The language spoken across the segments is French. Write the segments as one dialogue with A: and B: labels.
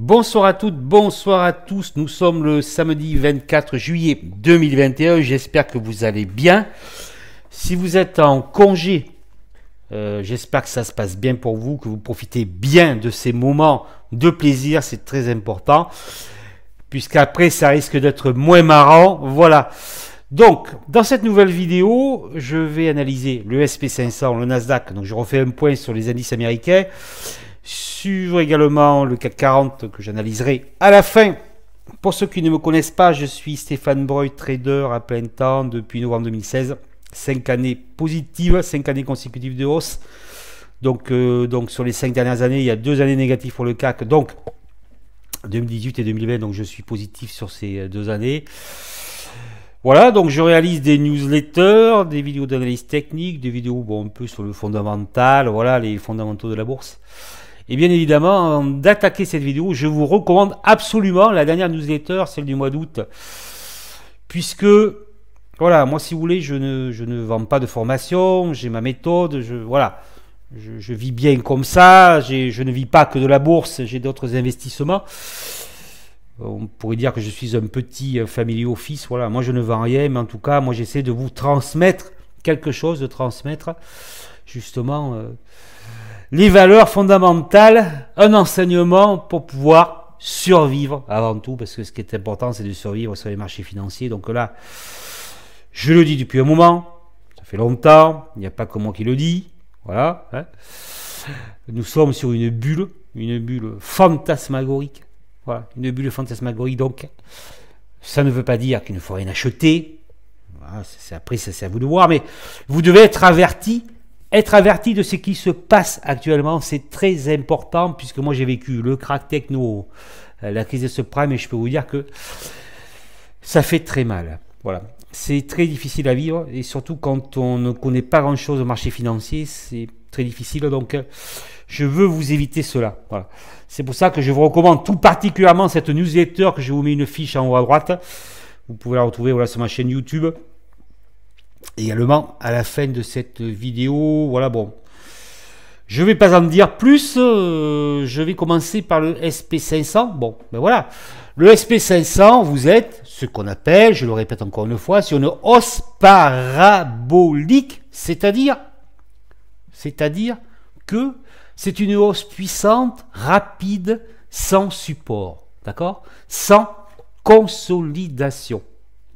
A: Bonsoir à toutes, bonsoir à tous. Nous sommes le samedi 24 juillet 2021. J'espère que vous allez bien. Si vous êtes en congé, j'espère que ça se passe bien pour vous, que vous profitez bien de ces moments de plaisir. C'est très important, puisqu'après, ça risque d'être moins marrant. Voilà. Donc, dans cette nouvelle vidéo, je vais analyser le SP500, le Nasdaq. Donc, je refais un point sur les indices américains. Sur également le CAC 40 que j'analyserai à la fin. Pour ceux qui ne me connaissent pas, je suis Stéphane Breuil, trader à plein temps depuis novembre 2016. 5 années positives, 5 années consécutives de hausse. Donc sur les 5 dernières années, il y a 2 années négatives pour le CAC. Donc 2018 et 2020, donc je suis positif sur ces 2 années. Voilà, donc je réalise des newsletters, des vidéos d'analyse technique, des vidéos un peu sur le fondamental, voilà, les fondamentaux de la bourse. Et bien évidemment, avant d'attaquer cette vidéo, je vous recommande absolument la dernière newsletter, celle du mois d'août. Puisque, voilà, moi si vous voulez, je ne vends pas de formation, j'ai ma méthode, je vis bien comme ça, je ne vis pas que de la bourse, j'ai d'autres investissements. On pourrait dire que je suis un petit family office, voilà, moi je ne vends rien, mais en tout cas, moi j'essaie de vous transmettre quelque chose, de transmettre justement les valeurs fondamentales, un enseignement pour pouvoir survivre avant tout, parce que ce qui est important, c'est de survivre sur les marchés financiers. Donc là, je le dis depuis un moment, ça fait longtemps, il n'y a pas que moi qui le dis, voilà. Hein. Nous sommes sur une bulle fantasmagorique. Voilà, une bulle fantasmagorique, donc ça ne veut pas dire qu'il ne faut rien acheter. Voilà, après, c'est à vous de voir, mais vous devez être averti de ce qui se passe actuellement. C'est très important, puisque moi j'ai vécu le crack techno, la crise des subprimes, et je peux vous dire que ça fait très mal. Voilà, c'est très difficile à vivre, et surtout quand on ne connaît pas grand chose au marché financier, c'est très difficile. Donc je veux vous éviter cela. Voilà. C'est pour ça que je vous recommande tout particulièrement cette newsletter, que je vous mets une fiche en haut à droite. Vous pouvez la retrouver, voilà, sur ma chaîne YouTube. Également à la fin de cette vidéo. Voilà, bon. Je ne vais pas en dire plus. Je vais commencer par le SP500. Bon, ben voilà. Le SP500, vous êtes ce qu'on appelle, je le répète encore une fois, sur une hausse parabolique. C'est-à-dire que c'est une hausse puissante, rapide, sans support, d'accord? Sans consolidation.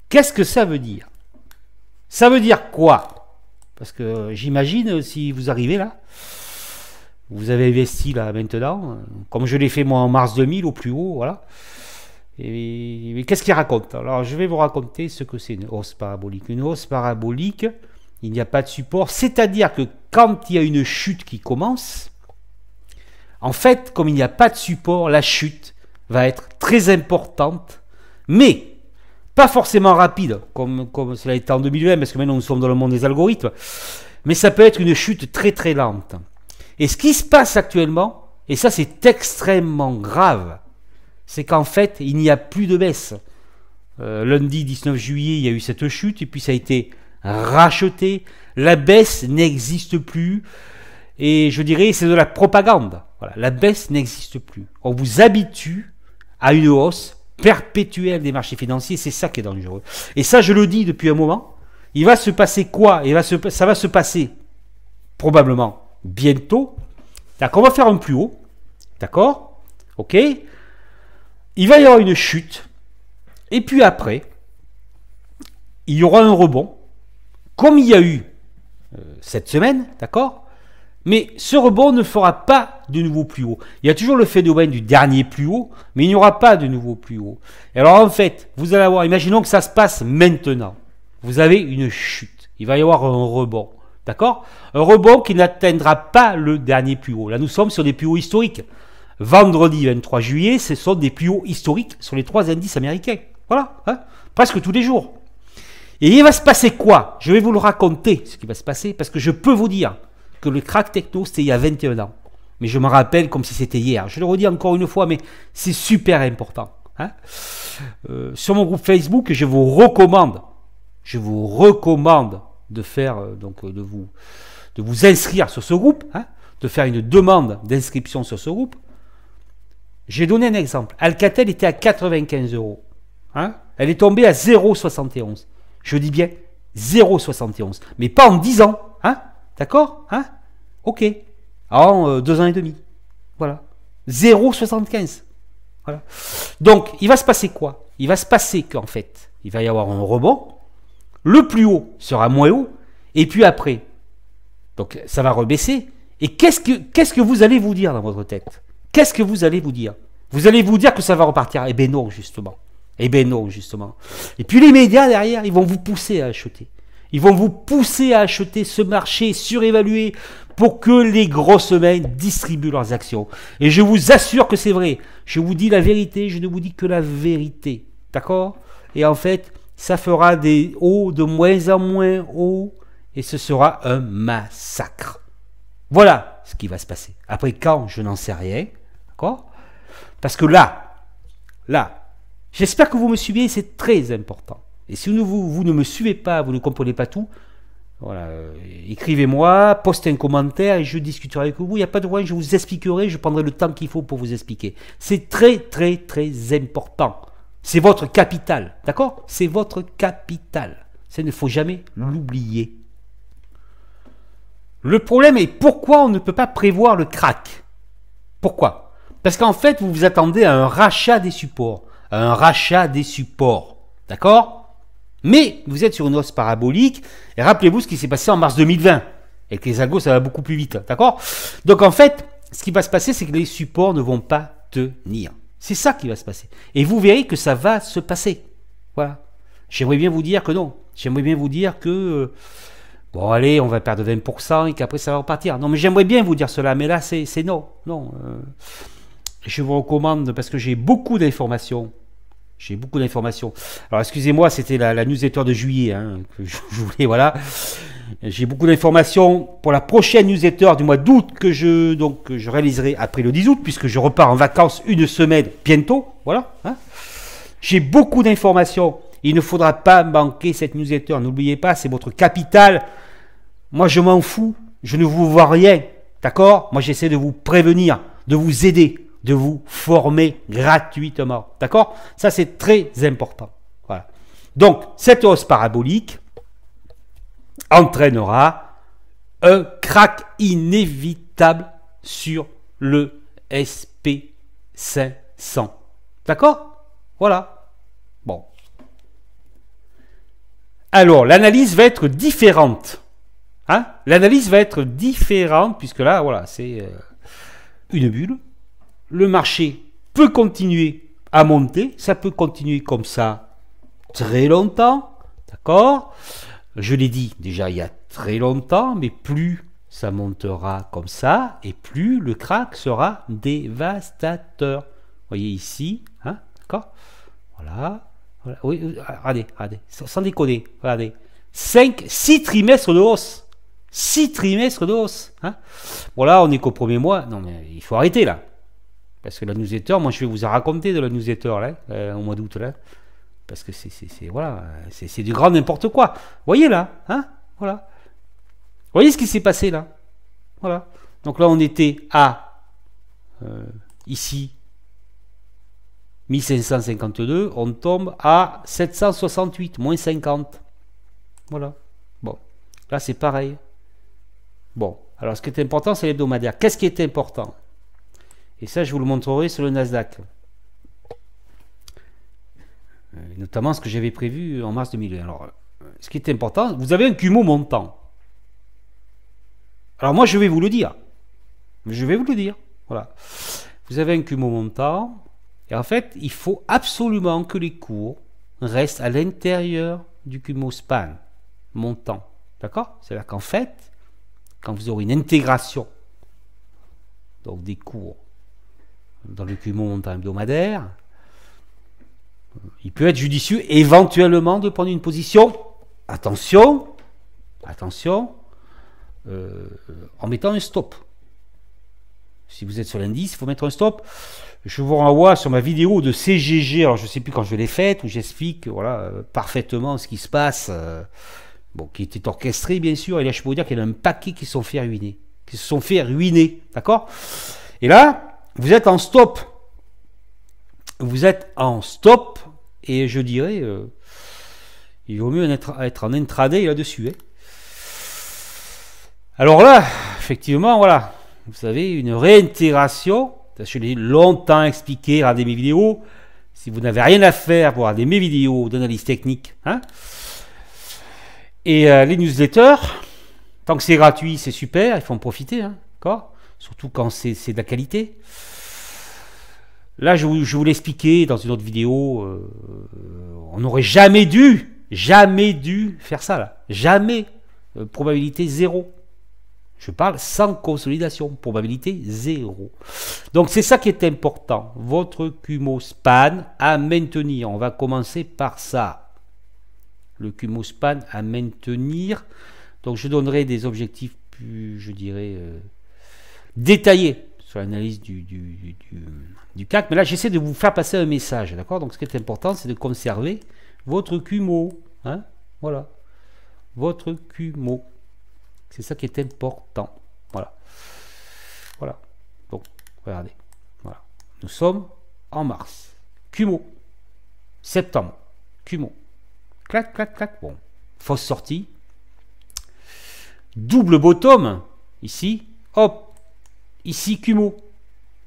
A: Qu'est-ce que ça veut dire? Ça veut dire quoi? Parce que j'imagine, si vous arrivez là, vous avez investi là maintenant, comme je l'ai fait moi en mars 2000 au plus haut, voilà. Et qu'est-ce qu'il raconte? Alors je vais vous raconter ce que c'est une hausse parabolique. Une hausse parabolique, il n'y a pas de support, c'est-à-dire que quand il y a une chute qui commence, en fait, comme il n'y a pas de support, la chute va être très importante, mais pas forcément rapide, comme cela a été en 2020, parce que maintenant nous sommes dans le monde des algorithmes, mais ça peut être une chute très très lente. Et ce qui se passe actuellement, et ça c'est extrêmement grave, c'est qu'en fait, il n'y a plus de baisse. Lundi 19 juillet, il y a eu cette chute, et puis ça a été racheté, la baisse n'existe plus, et je dirais c'est de la propagande. Voilà, la baisse n'existe plus. On vous habitue à une hausse perpétuelle des marchés financiers, c'est ça qui est dangereux. Et ça, je le dis depuis un moment. Il va se passer quoi? Ça va se passer probablement bientôt. D'accord, on va faire un plus haut. D'accord? Ok? Il va y avoir une chute. Et puis après, il y aura un rebond, comme il y a eu cette semaine, d'accord? Mais ce rebond ne fera pas de nouveau plus haut. Il y a toujours le phénomène du dernier plus haut, mais il n'y aura pas de nouveau plus haut. Et alors en fait, vous allez avoir, imaginons que ça se passe maintenant. Vous avez une chute. Il va y avoir un rebond. D'accord? Un rebond qui n'atteindra pas le dernier plus haut. Là, nous sommes sur des plus hauts historiques. Vendredi 23 juillet, ce sont des plus hauts historiques sur les 3 indices américains. Voilà, hein? Presque tous les jours. Et il va se passer quoi? Je vais vous le raconter, ce qui va se passer, parce que je peux vous dire que le crack techno, c'était il y a 21 ans. Mais je me rappelle comme si c'était hier. Je le redis encore une fois, mais c'est super important. Hein? Sur mon groupe Facebook, je vous recommande de faire, de vous inscrire sur ce groupe, hein, de faire une demande d'inscription sur ce groupe. J'ai donné un exemple. Alcatel était à 95 euros. Hein, elle est tombée à 0,71. Je dis bien 0,71. Mais pas en 10 ans. Hein, d'accord, hein, ok. En 2 ans et demi. Voilà. 0,75. Voilà. Donc, il va se passer quoi? Il va se passer qu'en fait, il va y avoir un rebond. Le plus haut sera moins haut. Et puis après, donc ça va rebaisser. Et qu'est-ce que vous allez vous dire dans votre tête? Qu'est-ce que vous allez vous dire? Vous allez vous dire que ça va repartir. Eh bien non, justement. Eh bien non, justement. Et puis les médias derrière, ils vont vous pousser à acheter. Ils vont vous pousser à acheter ce marché surévalué pour que les grosses mains distribuent leurs actions. Et je vous assure que c'est vrai. Je vous dis la vérité, je ne vous dis que la vérité. D'accord? Et en fait, ça fera des hauts de moins en moins hauts et ce sera un massacre. Voilà ce qui va se passer. Après quand, je n'en sais rien. D'accord? Parce que là, j'espère que vous me suivez, c'est très important. Et si vous ne me suivez pas, vous ne comprenez pas tout, voilà, écrivez-moi, postez un commentaire et je discuterai avec vous. Il n'y a pas de problème, je vous expliquerai, je prendrai le temps qu'il faut pour vous expliquer. C'est très, très, très important. C'est votre capital, d'accord? C'est votre capital. Ça, il ne faut jamais l'oublier. Le problème est pourquoi on ne peut pas prévoir le crack? Pourquoi? Parce qu'en fait, vous vous attendez à un rachat des supports. D'accord? Mais vous êtes sur une hausse parabolique. Et rappelez-vous ce qui s'est passé en mars 2020. Et que les algos, ça va beaucoup plus vite. D'accord? Donc en fait, ce qui va se passer, c'est que les supports ne vont pas tenir. C'est ça qui va se passer. Et vous verrez que ça va se passer. Voilà. J'aimerais bien vous dire que non. J'aimerais bien vous dire que... bon, allez, on va perdre 20% et qu'après ça va repartir. Non, mais j'aimerais bien vous dire cela. Mais là, c'est non. Non. Je vous recommande, parce que j'ai beaucoup d'informations. Alors, excusez-moi, c'était la newsletter de juillet hein, que je voulais, voilà. J'ai beaucoup d'informations pour la prochaine newsletter du mois d'août que je réaliserai après le 10 août, puisque je repars en vacances une semaine bientôt. Voilà. Hein. J'ai beaucoup d'informations. Il ne faudra pas manquer cette newsletter. N'oubliez pas, c'est votre capital. Moi, je m'en fous. Je ne vous vois rien. D'accord? Moi, j'essaie de vous prévenir, de vous aider, de vous former gratuitement. D'accord? Ça, c'est très important. Voilà. Donc, cette hausse parabolique entraînera un crack inévitable sur le SP500. D'accord? Voilà. Bon. Alors, l'analyse va être différente. Hein? L'analyse va être différente, puisque là, voilà, c'est une bulle. Le marché peut continuer à monter, ça peut continuer comme ça très longtemps, d'accord? Je l'ai dit déjà il y a très longtemps, mais plus ça montera comme ça, et plus le crack sera dévastateur. Vous voyez ici, hein, d'accord? Voilà, voilà. Oui, regardez, sans déconner, regardez. 6 trimestres de hausse. 6 trimestres de hausse. Hein? Bon là, on est qu'au premier mois. Non mais il faut arrêter là. Parce que la newsletter, moi je vais vous en raconter de la newsletter là, au mois d'août là. Parce que c'est du grand n'importe quoi. Vous voyez là, hein? Voilà. Vous voyez ce qui s'est passé là? Voilà. Donc là on était à ici 1552, on tombe à 768, moins 50. Voilà. Bon. Là c'est pareil. Bon. Alors ce qui est important, c'est l'hebdomadaire. Qu'est-ce qui est important? Et ça, je vous le montrerai sur le Nasdaq. Notamment ce que j'avais prévu en mars 2020. Alors, ce qui est important, vous avez un Kumo montant. Alors moi, je vais vous le dire. Voilà. Vous avez un Kumo montant. Et en fait, il faut absolument que les cours restent à l'intérieur du Kumo span montant. D'accord? C'est-à-dire qu'en fait, quand vous aurez une intégration donc des cours dans le Kumo montant hebdomadaire, il peut être judicieux éventuellement de prendre une position, attention, en mettant un stop. Si vous êtes sur l'indice, il faut mettre un stop. Je vous renvoie sur ma vidéo de CGG, alors je ne sais plus quand je l'ai faite, où j'explique voilà, parfaitement ce qui se passe, bon, qui était orchestré bien sûr, et là je peux vous dire qu'il y en a un paquet qui se sont fait ruiner, d'accord? Et là, vous êtes en stop. vous êtes en stop, et je dirais, il vaut mieux être en intraday là-dessus. Hein. Alors là, effectivement, voilà, vous savez, une réintégration, je l'ai longtemps expliqué, regardez mes vidéos, si vous n'avez rien à faire pour regarder mes vidéos d'analyse technique, hein, et les newsletters, tant que c'est gratuit, c'est super, il faut en profiter, hein, d'accord, surtout quand c'est de la qualité. Là, je vous l'ai expliqué dans une autre vidéo, on n'aurait jamais dû faire ça, là, jamais, probabilité 0. Je parle sans consolidation, probabilité 0. Donc c'est ça qui est important, votre Cumospan à maintenir. On va commencer par ça. Le Cumospan à maintenir. Donc je donnerai des objectifs plus, je dirais, détaillés sur l'analyse du CAC. Mais là j'essaie de vous faire passer un message, d'accord? Donc ce qui est important, c'est de conserver votre Cumo. Hein, voilà. Votre Cumo. C'est ça qui est important. Voilà. Voilà. Donc, regardez. Voilà. Nous sommes en mars. Cumo. Septembre. Cumo. Clac, clac, clac. Bon. Fausse sortie. Double bottom. Ici. Hop. Ici, Cumo.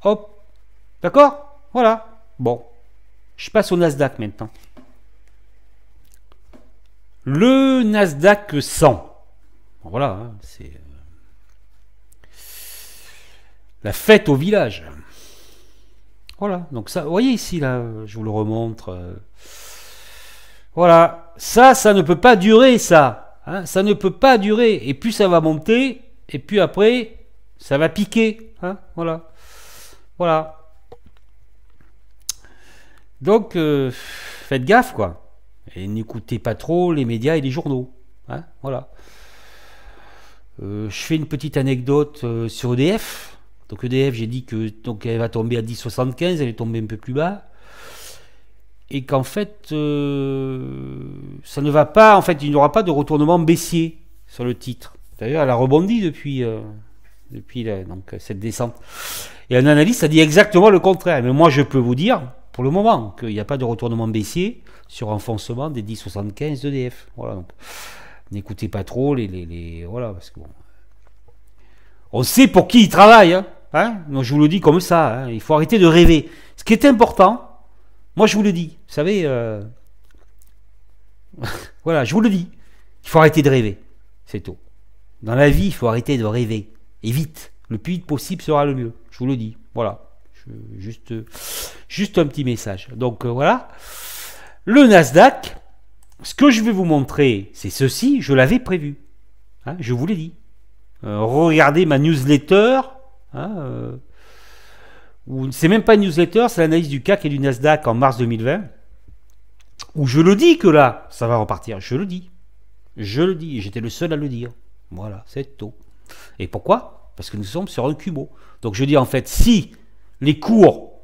A: Hop. D'accord? Voilà. Bon. Je passe au Nasdaq maintenant. Le Nasdaq 100. Voilà, hein, c'est la fête au village. Voilà, donc ça, vous voyez ici, là, je vous le remontre. Voilà, ça ne peut pas durer, ça. Hein, ça ne peut pas durer. Et puis ça va monter, et puis après, ça va piquer. Hein, voilà. Voilà. Donc, faites gaffe, quoi. Et n'écoutez pas trop les médias et les journaux. Hein, voilà. Je fais une petite anecdote sur EDF. Donc EDF, j'ai dit que donc elle va tomber à 10,75, elle est tombée un peu plus bas. Et qu'en fait, ça ne va pas, en fait, il n'y aura pas de retournement baissier sur le titre. D'ailleurs, elle a rebondi depuis donc, cette descente. Et un analyste a dit exactement le contraire. Mais moi, je peux vous dire, pour le moment, qu'il n'y a pas de retournement baissier sur renforcement des 10,75 d'EDF. Voilà, donc. N'écoutez pas trop voilà, parce que bon, on sait pour qui ils travaillent, hein, donc je vous le dis comme ça, hein, il faut arrêter de rêver. Ce qui est important, moi je vous le dis, vous savez, voilà, je vous le dis, il faut arrêter de rêver, c'est tout. Dans la vie, il faut arrêter de rêver, et vite, le plus vite possible sera le mieux, je vous le dis, voilà, juste un petit message. Donc voilà, le Nasdaq. Ce que je vais vous montrer, c'est ceci, je l'avais prévu. Hein, je vous l'ai dit. Regardez ma newsletter. Hein, c'est même pas une newsletter, c'est l'analyse du CAC et du Nasdaq en mars 2020. Où je le dis que là, ça va repartir. Je le dis. Je le dis. J'étais le seul à le dire. Voilà, c'est tout. Et pourquoi? Parce que nous sommes sur un Cumo. Donc je dis en fait, si les cours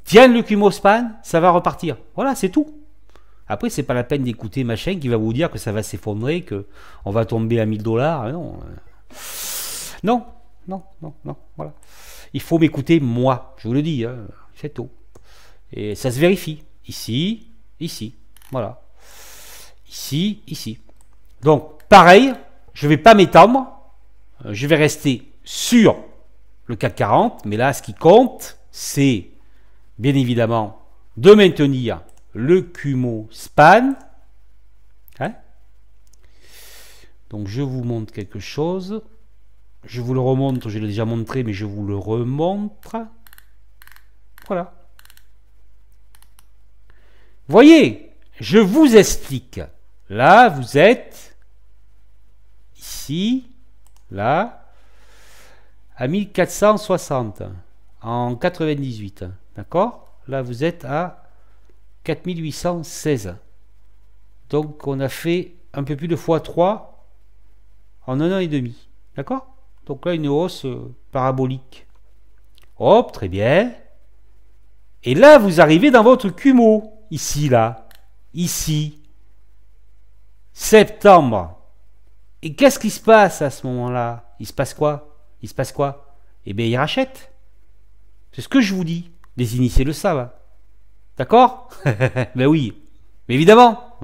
A: tiennent le Cumo span, ça va repartir. Voilà, c'est tout. Après, c'est pas la peine d'écouter machin qui va vous dire que ça va s'effondrer, qu'on va tomber à 1000 $. Non. Non. Voilà. Il faut m'écouter moi. Je vous le dis. Hein, c'est tout. Et ça se vérifie. Ici. Voilà. Ici. Donc, pareil, je ne vais pas m'étendre. Je vais rester sur le CAC 40. Mais là, ce qui compte, c'est bien évidemment de maintenir le Cumo span. Hein, donc je vous montre quelque chose. Je vous le remontre, je l'ai déjà montré, mais je vous le remontre. Voilà. Voyez, je vous explique. Là, vous êtes ici, là, à 1460 en 98. D'accord? Là, vous êtes à 4816. Donc on a fait un peu plus de x3 en un an et demi. D'accord? Donc là, une hausse parabolique. Hop, très bien. Et là, vous arrivez dans votre Cumo. Ici, là. Ici. Septembre. Et qu'est-ce qui se passe à ce moment-là? Il se passe quoi? Eh bien, il rachète. C'est ce que je vous dis. Les initiés le savent. D'accord? Ben oui. Mais évidemment.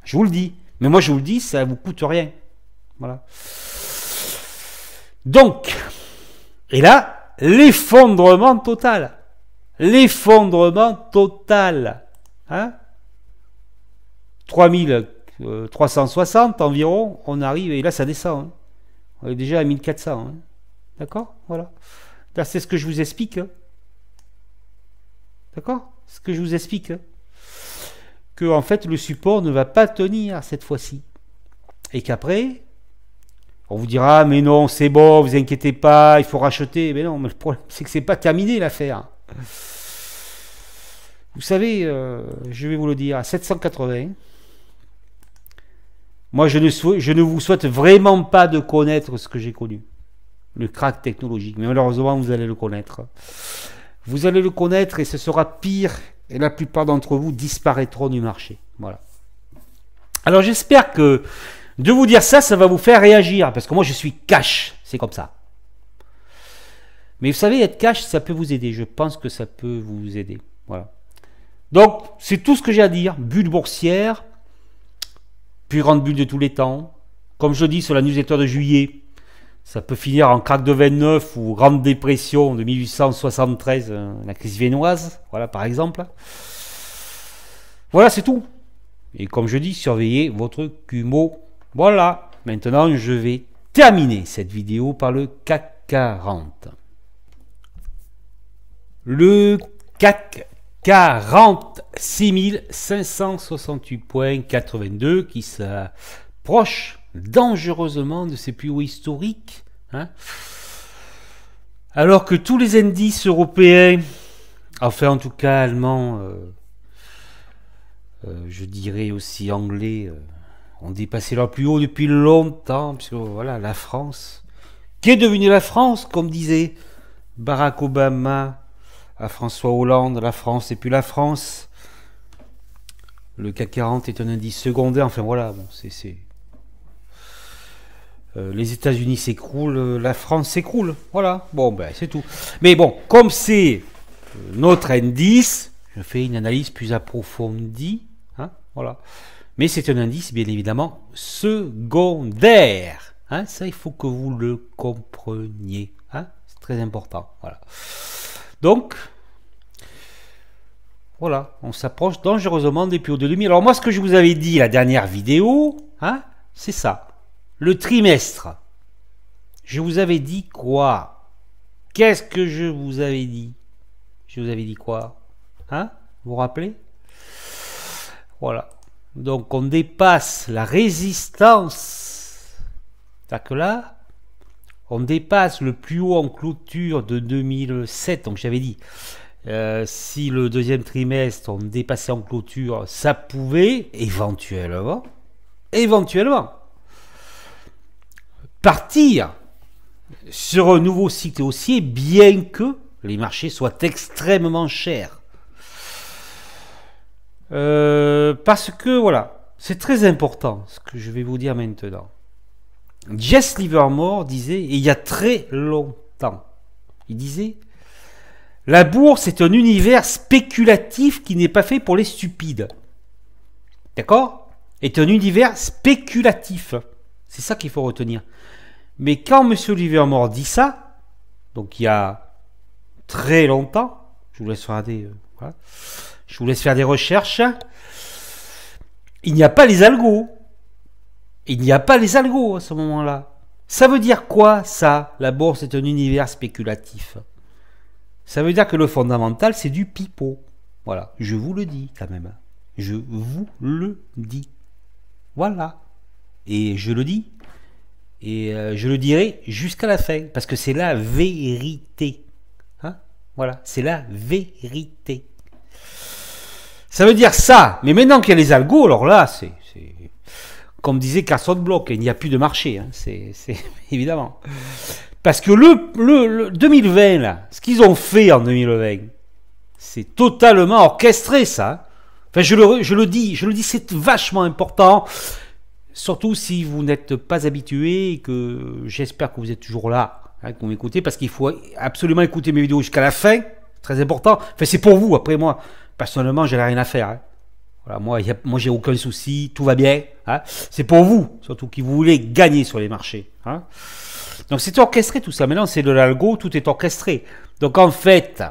A: Je vous le dis. Mais moi, je vous le dis, ça vous coûte rien. Voilà. Donc, et là, l'effondrement total. L'effondrement total. Hein? 3360 environ, on arrive, et là ça descend. Hein. On est déjà à 1400. Hein. D'accord? Voilà. Là, c'est ce que je vous explique. Hein. D'accord? Ce que je vous explique. Hein. Que en fait, le support ne va pas tenir cette fois-ci. Et qu'après, on vous dira, mais non, c'est bon, vous inquiétez pas, il faut racheter. Mais non, mais le problème, c'est que c'est pas terminé l'affaire. Vous savez, je vais vous le dire, à 780, moi je ne vous souhaite vraiment pas de connaître ce que j'ai connu. Le crack technologique, mais malheureusement vous allez le connaître. Vous allez le connaître et ce sera pire, et la plupart d'entre vous disparaîtront du marché. Voilà. Alors j'espère que de vous dire ça, ça va vous faire réagir, parce que moi je suis cash, c'est comme ça. Mais vous savez, être cash, ça peut vous aider, je pense que ça peut vous aider. Voilà. Donc, c'est tout ce que j'ai à dire. Bulle boursière, plus grande bulle de tous les temps. Comme je dis sur la newsletter de juillet, ça peut finir en crack de 29 ou grande dépression de 1873, la crise viennoise, voilà par exemple. Voilà, c'est tout. Et comme je dis, surveillez votre CUMO. Voilà. Maintenant, je vais terminer cette vidéo par le CAC 40. Le CAC 46 568 points 82 qui s'approche dangereusement de ses plus hauts historiques. Hein, alors que tous les indices européens, enfin en tout cas allemands, je dirais aussi anglais, ont dépassé leur plus haut depuis longtemps, puisque voilà, la France, qui est devenue la France, comme disait Barack Obama à François Hollande, la France et puis la France. Le CAC 40 est un indice secondaire, enfin voilà, bon, les États-Unis s'écroulent, la France s'écroule, voilà, bon ben c'est tout. Mais bon, comme c'est notre indice, je fais une analyse plus approfondie, hein, voilà. Mais c'est un indice bien évidemment secondaire, hein, ça il faut que vous le compreniez, hein, c'est très important, voilà. Donc, voilà, on s'approche dangereusement des plus hauts de 2000. Alors moi, ce que je vous avais dit la dernière vidéo, hein, c'est ça. Le trimestre. Je vous avais dit quoi? Qu'est-ce que je vous avais dit? Je vous avais dit quoi? Hein? Vous vous rappelez? Voilà. Donc on dépasse la résistance. C'est-à-dire que là, on dépasse le plus haut en clôture de 2007. Donc j'avais dit, si le deuxième trimestre on dépassait en clôture, ça pouvait éventuellement partir sur un nouveau cycle haussier, bien que les marchés soient extrêmement chers. Parce que voilà, c'est très important ce que je vais vous dire maintenant. Jesse Livermore disait, il y a très longtemps, il disait, la bourse est un univers spéculatif qui n'est pas fait pour les stupides. D'accord? Est un univers spéculatif. C'est ça qu'il faut retenir. Mais quand M. Livermore dit ça, donc il y a très longtemps, je vous laisse faire voilà, je vous laisse faire des recherches, il n'y a pas les algos. Il n'y a pas les algos à ce moment-là. Ça veut dire quoi, ça? La bourse est un univers spéculatif. Ça veut dire que le fondamental, c'est du pipeau. Voilà, je vous le dis quand même. Je vous le dis. Voilà. Et je le dis. Et je le dirai jusqu'à la fin. Parce que c'est la vérité. Hein? Voilà, c'est la vérité. Ça veut dire ça. Mais maintenant qu'il y a les algos, alors là, c'est comme disait Carson Block, il n'y a plus de marché. Hein. C'est évidemment. Parce que le 2020, là, ce qu'ils ont fait en 2020, c'est totalement orchestré, ça. Enfin, je le dis, c'est vachement important. Surtout si vous n'êtes pas habitué et que j'espère que vous êtes toujours là, hein, que vous m'écoutez, parce qu'il faut absolument écouter mes vidéos jusqu'à la fin, Très important. Enfin, c'est pour vous. Après, moi, personnellement, j'ai rien à faire. Hein. Voilà, moi, j'ai aucun souci. Tout va bien. Hein. C'est pour vous, surtout qui vous voulez gagner sur les marchés. Hein. Donc, c'est orchestré tout ça. Maintenant, c'est de l'algo. Tout est orchestré. Donc, en fait,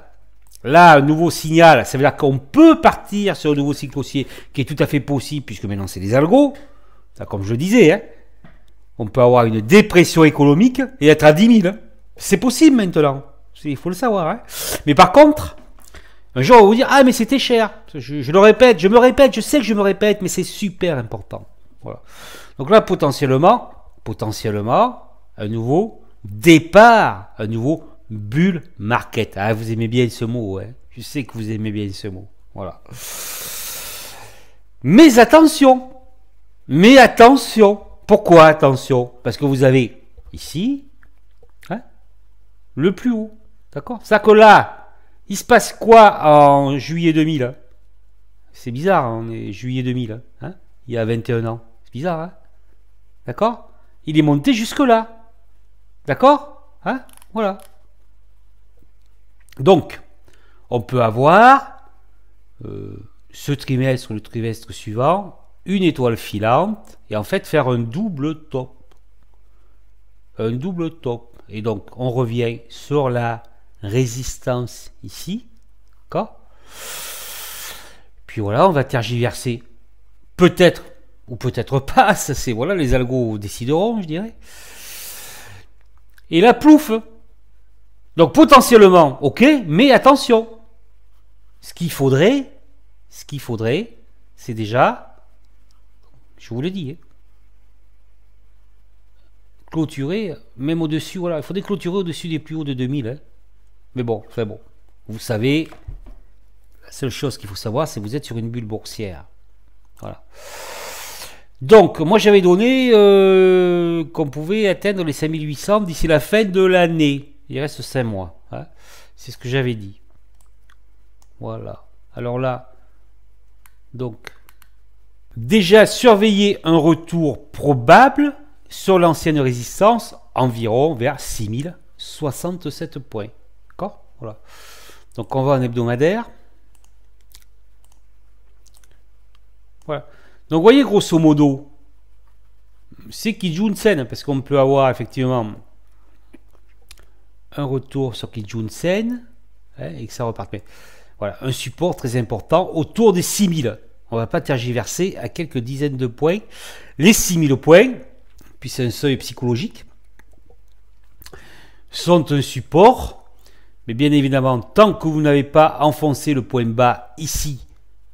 A: là, un nouveau signal, ça veut dire qu'on peut partir sur un nouveau cycle haussier qui est tout à fait possible, puisque maintenant, c'est des algos. Ça, comme je le disais, hein. On peut avoir une dépression économique et être à 10 000. Hein. C'est possible maintenant. Il faut le savoir. Hein. Mais par contre, un jour, on va vous dire, ah, mais c'était cher. Je le répète, je me répète, je sais que je me répète, mais c'est super important. Voilà. Donc là, potentiellement, un nouveau départ, un nouveau bull market. Ah, vous aimez bien ce mot, hein. Je sais que vous aimez bien ce mot. Voilà. Mais attention. Pourquoi attention? Parce que vous avez ici, hein, le plus haut. D'accord? Ça que là, il se passe quoi en juillet 2000 hein? C'est bizarre, hein, on est juillet 2000, hein, il y a 21 ans. C'est bizarre, hein? D'accord? Il est monté jusque-là. D'accord? Hein? Voilà. Donc, on peut avoir ce trimestre ou le trimestre suivant, une étoile filante, et en fait faire un double top. Un double top. Et donc, on revient sur la résistance ici. D'accord? Puis voilà, on va tergiverser. Peut-être, ou peut-être pas, ça c'est, voilà, les algos décideront, je dirais. Et la plouf. Donc potentiellement, ok, mais attention. Ce qu'il faudrait, c'est déjà, je vous l'ai dit, hein, clôturer, même au-dessus, voilà, il faudrait clôturer au-dessus des plus hauts de 2000. Hein. Mais bon, enfin bon, vous savez, la seule chose qu'il faut savoir, c'est que vous êtes sur une bulle boursière. Voilà. Donc, moi j'avais donné qu'on pouvait atteindre les 5800 d'ici la fin de l'année. Il reste 5 mois. Hein. C'est ce que j'avais dit. Voilà. Alors là, donc, déjà surveiller un retour probable sur l'ancienne résistance environ vers 6067 points. D'accord? Voilà. Donc on va en hebdomadaire. Voilà. Donc vous voyez grosso modo, c'est Kijun-sen, parce qu'on peut avoir effectivement un retour sur Kijun-sen, hein, et que ça reparte. Mais voilà, un support très important autour des 6000. On ne va pas tergiverser à quelques dizaines de points. Les 6000 points, puis c'est un seuil psychologique, sont un support, mais bien évidemment, tant que vous n'avez pas enfoncé le point bas ici,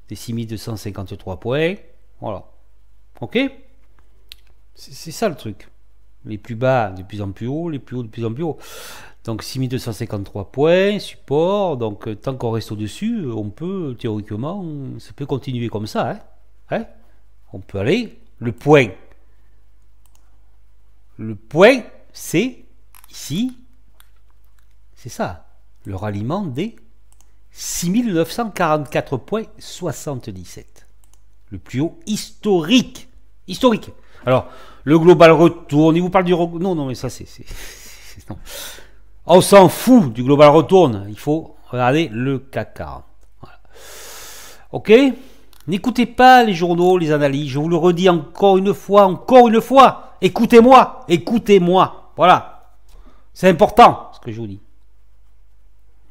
A: des 6253 points, voilà. Ok? C'est ça le truc. Les plus bas de plus en plus haut, les plus hauts de plus en plus haut. Donc 6253 points, support, donc tant qu'on reste au-dessus, on peut, théoriquement, ça peut continuer comme ça. Hein? Hein? On peut aller, le point, c'est ici, c'est ça, le ralliement des 6944,77. Le plus haut historique. Historique. Alors, le global retourne, il vous parle du... Non, mais ça c'est... Non. On s'en fout du global retourne, il faut regarder le CAC 40. Voilà. Ok? N'écoutez pas les journaux, les analyses, je vous le redis encore une fois, écoutez-moi, voilà. C'est important ce que je vous dis.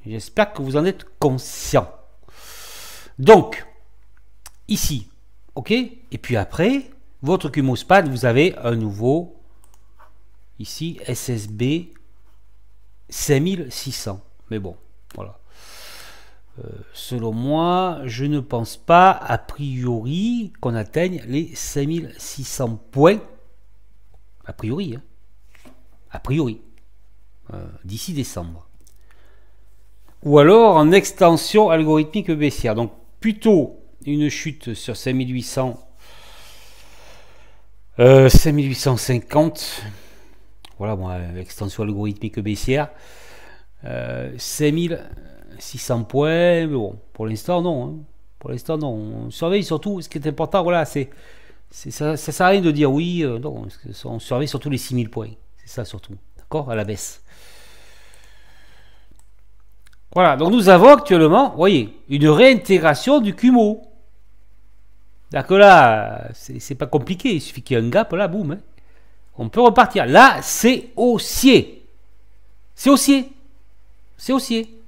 A: J'espère que vous en êtes conscient. Donc, ici, ok? Et puis après, votre Cumospan, vous avez un nouveau, ici, SSB 5600. Mais bon, voilà. Selon moi, je ne pense pas, a priori, qu'on atteigne les 5600 points. A priori, hein. A priori. D'ici décembre. Ou alors en extension algorithmique baissière. Donc plutôt une chute sur 5800, 5850. Voilà, bon, extension algorithmique baissière. 5600 points. Mais bon, pour l'instant, non. Hein. Pour l'instant, non. On surveille surtout. Ce qui est important, voilà, ça sert à rien de dire oui. Non, on surveille surtout les 6000 points. C'est ça surtout. D'accord? À la baisse. Voilà, donc nous avons actuellement, vous voyez, une réintégration du CUMO. D'accord, là, c'est pas compliqué, il suffit qu'il y ait un gap, là, boum, hein. On peut repartir. Là, c'est haussier. C'est haussier. C'est haussier.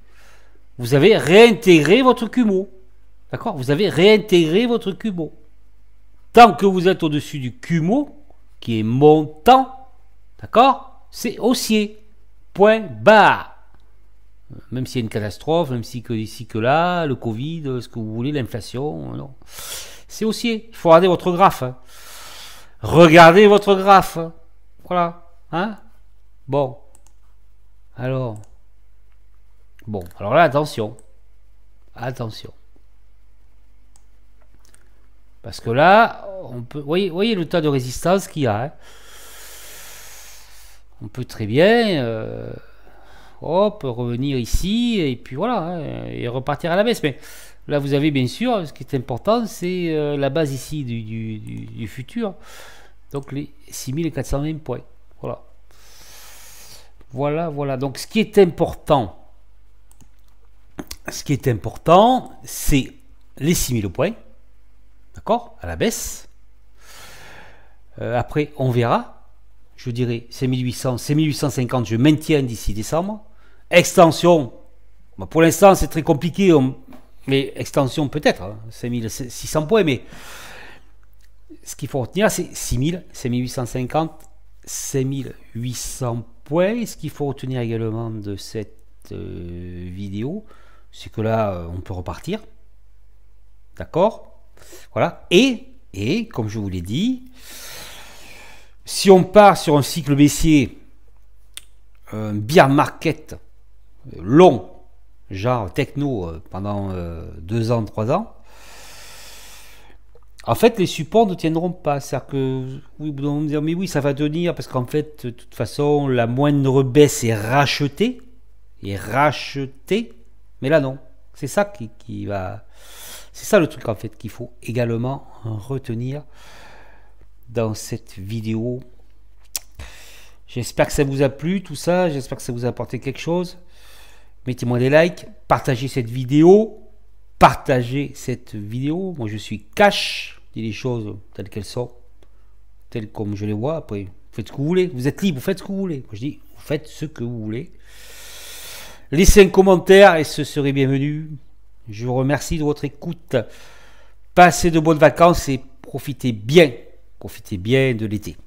A: Vous avez réintégré votre CUMO. D'accord? Vous avez réintégré votre CUMO. Tant que vous êtes au-dessus du CUMO, qui est montant, d'accord? C'est haussier. Point barre. Même s'il y a une catastrophe, même si que ici que là, le Covid, ce que vous voulez, l'inflation, non. C'est haussier. Il faut regarder votre graphe. Hein. Regardez votre graphe. Voilà. Hein? Bon. Alors. Bon. Alors là, attention. Attention. Parce que là, on peut. Voyez le tas de résistance qu'il y a. Hein. On peut très bien. Hop, revenir ici. Et puis voilà. Hein, et repartir à la baisse. Mais là, vous avez bien sûr. Ce qui est important, c'est la base ici du futur. Donc les 6420 points. Voilà. Voilà, voilà. Donc ce qui est important, c'est les 6000 points. D'accord? À la baisse. Après, on verra. Je dirais 5800, 5850, je maintiens d'ici décembre. Extension. Bon, pour l'instant, c'est très compliqué. Mais extension peut-être. Hein, 5600 points, mais ce qu'il faut retenir, c'est 6000, 5850, 5800 points. Ce qu'il faut retenir également de cette vidéo, c'est que là, on peut repartir. D'accord? Voilà. Et, comme je vous l'ai dit, si on part sur un cycle baissier, un bear market long, genre techno, pendant 2 ans, 3 ans, en fait, les supports ne tiendront pas. C'est-à-dire que, oui, vous allez me dire, mais oui, ça va tenir, parce qu'en fait, de toute façon, la moindre baisse est rachetée. Mais là, non. C'est ça qui va... C'est ça le truc, en fait, qu'il faut également retenir dans cette vidéo. J'espère que ça vous a plu, tout ça. J'espère que ça vous a apporté quelque chose. Mettez-moi des likes. Partagez cette vidéo. Moi, je suis cash. Je dis les choses telles qu'elles sont. Telles comme je les vois. Après, vous faites ce que vous voulez. Vous êtes libre, vous faites ce que vous voulez. Moi, je dis, vous faites ce que vous voulez. Laissez un commentaire et ce serait bienvenu. Je vous remercie de votre écoute. Passez de bonnes vacances et profitez bien de l'été.